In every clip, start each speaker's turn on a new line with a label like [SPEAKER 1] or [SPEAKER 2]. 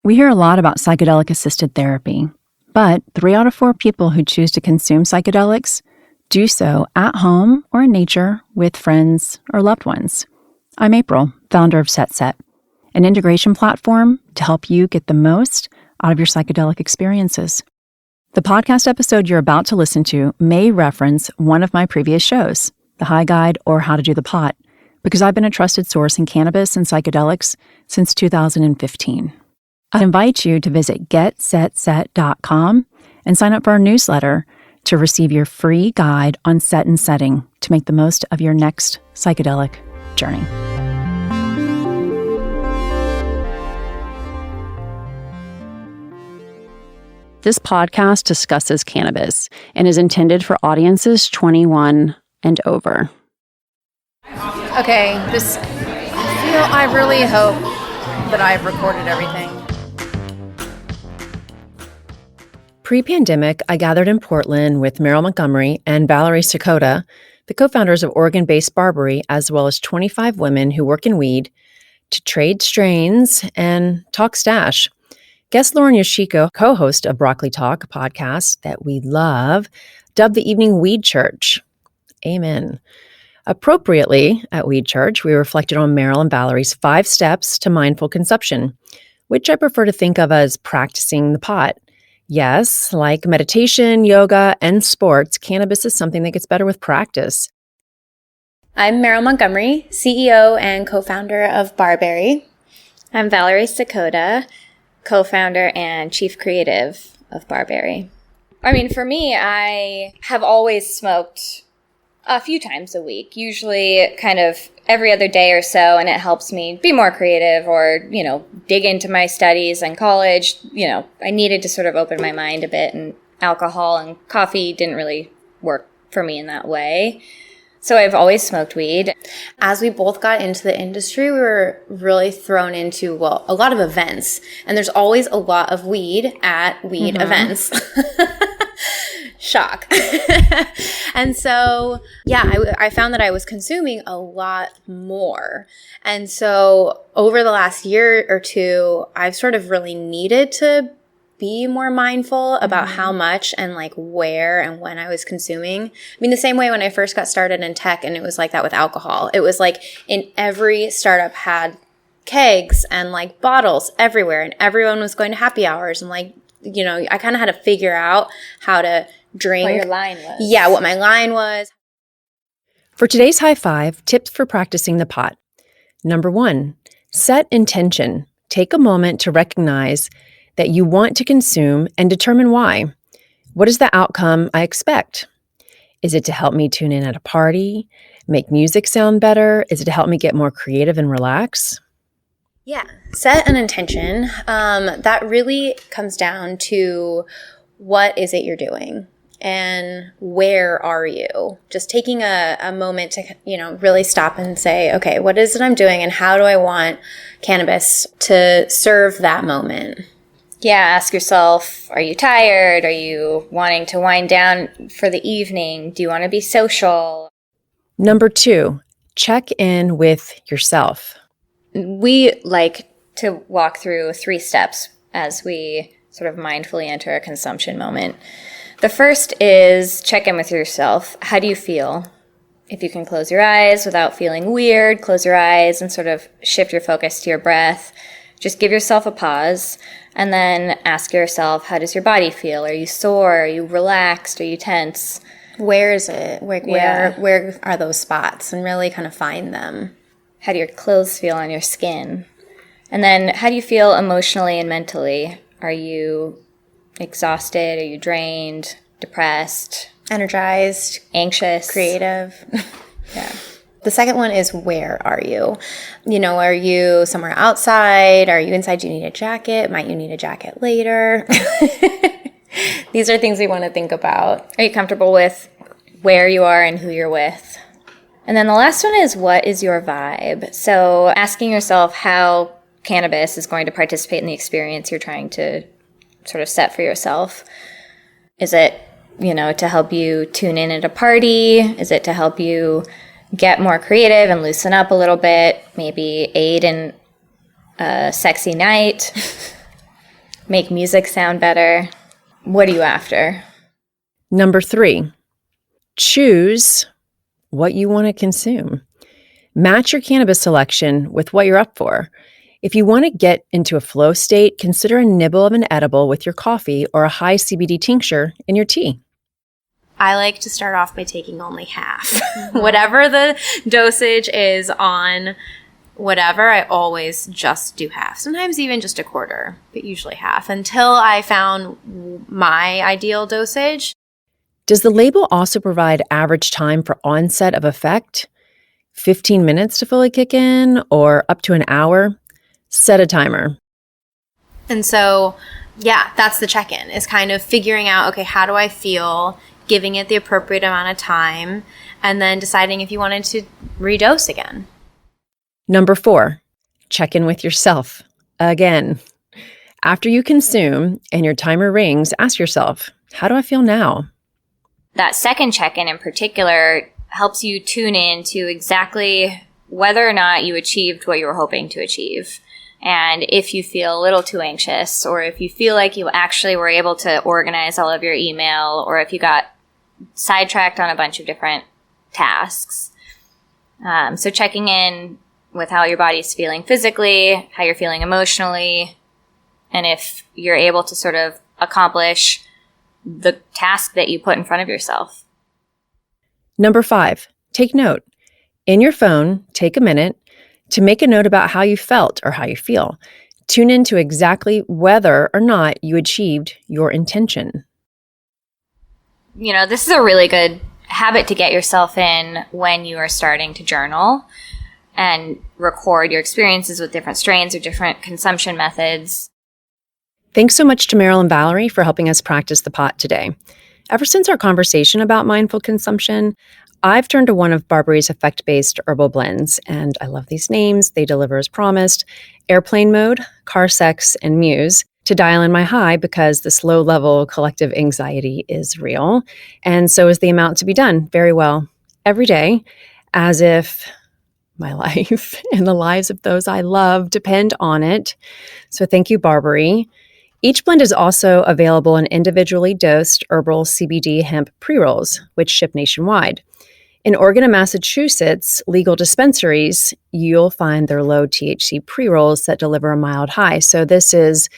[SPEAKER 1] We hear a lot about psychedelic-assisted therapy, but 3 out of 4 people who choose to consume psychedelics do so at home or in nature with friends or loved ones. I'm April, founder of Set, an integration platform to help you get the most out of your psychedelic experiences. The podcast episode you're about to listen to may reference one of my previous shows, The High Guide or How to Do the Pot, because I've been a trusted source in cannabis and psychedelics since 2015. I invite you to visit getsetset.com and sign up for our newsletter to receive your free guide on set and setting to make the most of your next psychedelic journey. This podcast discusses cannabis and is intended for audiences 21 and over.
[SPEAKER 2] Okay, I really hope that I've recorded everything.
[SPEAKER 1] Pre-pandemic, I gathered in Portland with Meryl Montgomery and Valarie Sakota, the co-founders of Oregon-based Barbari, as well as 25 women who work in weed, to trade strains and talk stash. Guest Lauren Yoshiko, co-host of Broccoli Talk, a podcast that we love, dubbed the evening Weed Church. Amen. Appropriately, at Weed Church, we reflected on Meryl and Valarie's 5 steps to mindful consumption, which I prefer to think of as practicing the pot. Yes, like meditation, yoga, and sports, cannabis is something that gets better with practice.
[SPEAKER 3] I'm Meryl Montgomery, CEO and co-founder of Barbari. I'm Valarie Sakota, co-founder and chief creative of Barbari. I mean, for me, I have always smoked a few times a week, usually kind of every other day or so, and it helps me be more creative or, dig into my studies in college. I needed to sort of open my mind a bit, and alcohol and coffee didn't really work for me in that way. So I've always smoked weed.
[SPEAKER 2] As we both got into the industry, we were really thrown into, a lot of events. And there's always a lot of weed at weed events. Shock. And so, I found that I was consuming a lot more. And so over the last year or two, I've sort of really needed to be more mindful about how much and like where and when I was consuming. I mean, the same way when I first got started in tech, and it was like that with alcohol. It was like in every startup had kegs and like bottles everywhere, and everyone was going to happy hours, and like, I kind of had to figure out how to drink.
[SPEAKER 3] What your line was.
[SPEAKER 2] Yeah, what my line was.
[SPEAKER 1] For today's high 5, tips for practicing the pot. Number 1, set intention. Take a moment to recognize that you want to consume and determine why. What is the outcome I expect? Is it to help me tune in at a party, make music sound better? Is it to help me get more creative and relax?
[SPEAKER 2] Yeah, set an intention. That really comes down to what is it you're doing and where are you? Just taking a moment to, really stop and say, okay, what is it I'm doing and how do I want cannabis to serve that moment?
[SPEAKER 3] Yeah, ask yourself, are you tired? Are you wanting to wind down for the evening? Do you want to be social?
[SPEAKER 1] Number 2, check in with yourself.
[SPEAKER 3] We like to walk through 3 steps as we sort of mindfully enter a consumption moment. The first is check in with yourself. How do you feel? If you can close your eyes without feeling weird, close your eyes and sort of shift your focus to your breath. Just give yourself a pause and then ask yourself, how does your body feel? Are you sore? Are you relaxed? Are you tense?
[SPEAKER 2] Where is it? Where are those spots? And really kind of find them.
[SPEAKER 3] How do your clothes feel on your skin? And then how do you feel emotionally and mentally? Are you exhausted? Are you drained? Depressed?
[SPEAKER 2] Energized?
[SPEAKER 3] Anxious?
[SPEAKER 2] Creative?
[SPEAKER 3] Yeah.
[SPEAKER 2] The second one is, where are you? Are you somewhere outside? Are you inside? Do you need a jacket? Might you need a jacket later? These are things we want to think about.
[SPEAKER 3] Are you comfortable with where you are and who you're with? And then the last one is, what is your vibe? So asking yourself how cannabis is going to participate in the experience you're trying to sort of set for yourself. Is it, to help you tune in at a party? Is it to help you get more creative and loosen up a little bit? Maybe aid in a sexy night? make music sound better. What are you after?
[SPEAKER 1] Number 3, choose what you want to consume. Match your cannabis selection with what you're up for. If you want to get into a flow state, consider a nibble of an edible with your coffee or a high CBD tincture in your tea.
[SPEAKER 2] I like to start off by taking only half. Whatever the dosage is on whatever, I always just do half. Sometimes even just a quarter, but usually half until I found my ideal dosage.
[SPEAKER 1] Does the label also provide average time for onset of effect? 15 minutes to fully kick in or up to an hour? Set a timer.
[SPEAKER 2] And so, yeah, that's the check-in, is kind of figuring out, okay, how do I feel, giving it the appropriate amount of time, and then deciding if you wanted to redose again.
[SPEAKER 1] Number 4, check in with yourself. Again, after you consume and your timer rings, ask yourself, how do I feel now?
[SPEAKER 3] That second check-in in particular helps you tune in to exactly whether or not you achieved what you were hoping to achieve. And if you feel a little too anxious, or if you feel like you actually were able to organize all of your email, or if you got sidetracked on a bunch of different tasks. So checking in with how your body's feeling physically, how you're feeling emotionally, and if you're able to sort of accomplish the task that you put in front of yourself.
[SPEAKER 1] Number 5, take note. In your phone, take a minute to make a note about how you felt or how you feel. Tune in to exactly whether or not you achieved your intention.
[SPEAKER 3] You know, this is a really good habit to get yourself in when you are starting to journal and record your experiences with different strains or different consumption methods.
[SPEAKER 1] Thanks so much to Meryl and Valarie for helping us practice the pot today. Ever since our conversation about mindful consumption, I've turned to one of Barbari's effect-based herbal blends, and I love these names. They deliver as promised. Airplane Mode, Car Sex, and Muse to dial in my high because this low-level collective anxiety is real, and so is the amount to be done very well every day, as if my life and the lives of those I love depend on it. So thank you, Barbari. Each blend is also available in individually dosed herbal CBD hemp pre-rolls, which ship nationwide. In Oregon and Massachusetts legal dispensaries, you'll find their low THC pre-rolls that deliver a mild high. So this is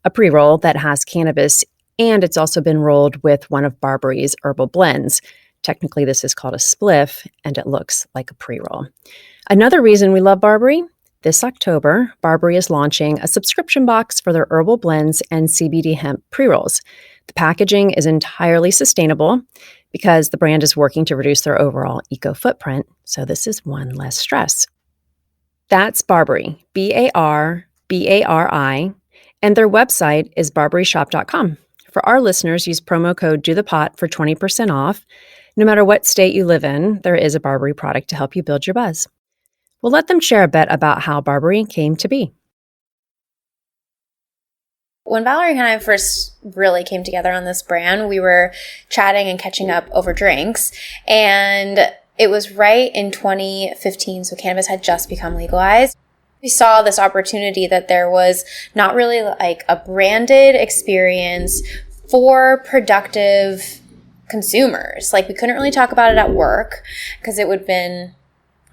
[SPEAKER 1] a pre-roll that has cannabis, and it's also been rolled with one of Barbari's herbal blends. Technically, this is called a spliff, and it looks like a pre-roll. Another reason we love Barbari, this October, Barbari is launching a subscription box for their herbal blends and CBD hemp pre-rolls. The packaging is entirely sustainable because the brand is working to reduce their overall eco footprint, so this is one less stress. That's Barbari, Barbari, and their website is barbarishop.com. For our listeners, use promo code DOTHEPOT for 20% off. No matter what state you live in, there is a Barbari product to help you build your buzz. We'll let them share a bit about how Barbari came to be.
[SPEAKER 2] When Valarie and I first really came together on this brand, we were chatting and catching up over drinks, and it was right in 2015, so cannabis had just become legalized. We saw this opportunity that there was not really like a branded experience for productive consumers. Like, we couldn't really talk about it at work because it would have been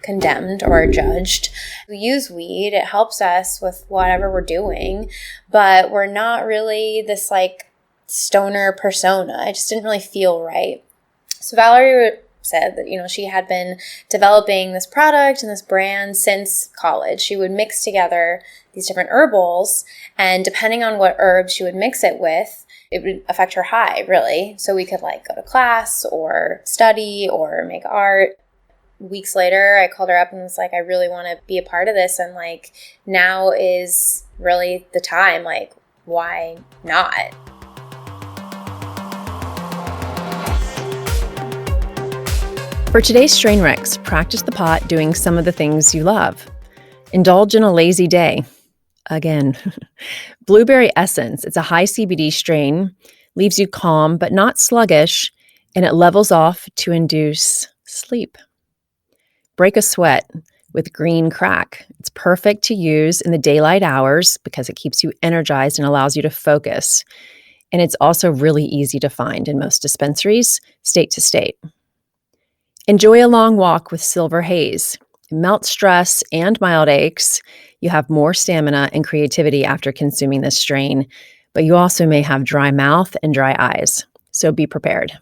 [SPEAKER 2] condemned or judged. We use weed, it helps us with whatever we're doing, but we're not really this like stoner persona. It just didn't really feel right. So Valarie said that, she had been developing this product and this brand since college. She would mix together these different herbals, and depending on what herbs she would mix it with, it would affect her high, really. So we could like go to class or study or make art. Weeks later, I called her up and was like, I really want to be a part of this. And like, now is really the time. Like, why not?
[SPEAKER 1] For today's Strain Rex, practice the pot doing some of the things you love. Indulge in a lazy day. Again, Blueberry Essence. It's a high CBD strain, leaves you calm but not sluggish, and it levels off to induce sleep. Break a sweat. with green crack. It's perfect to use in the daylight hours because it keeps you energized and allows you to focus. And it's also really easy to find in most dispensaries, state to state. Enjoy a long walk with Silver Haze. It melts stress and mild aches. You have more stamina and creativity after consuming this strain, but you also may have dry mouth and dry eyes. So be prepared.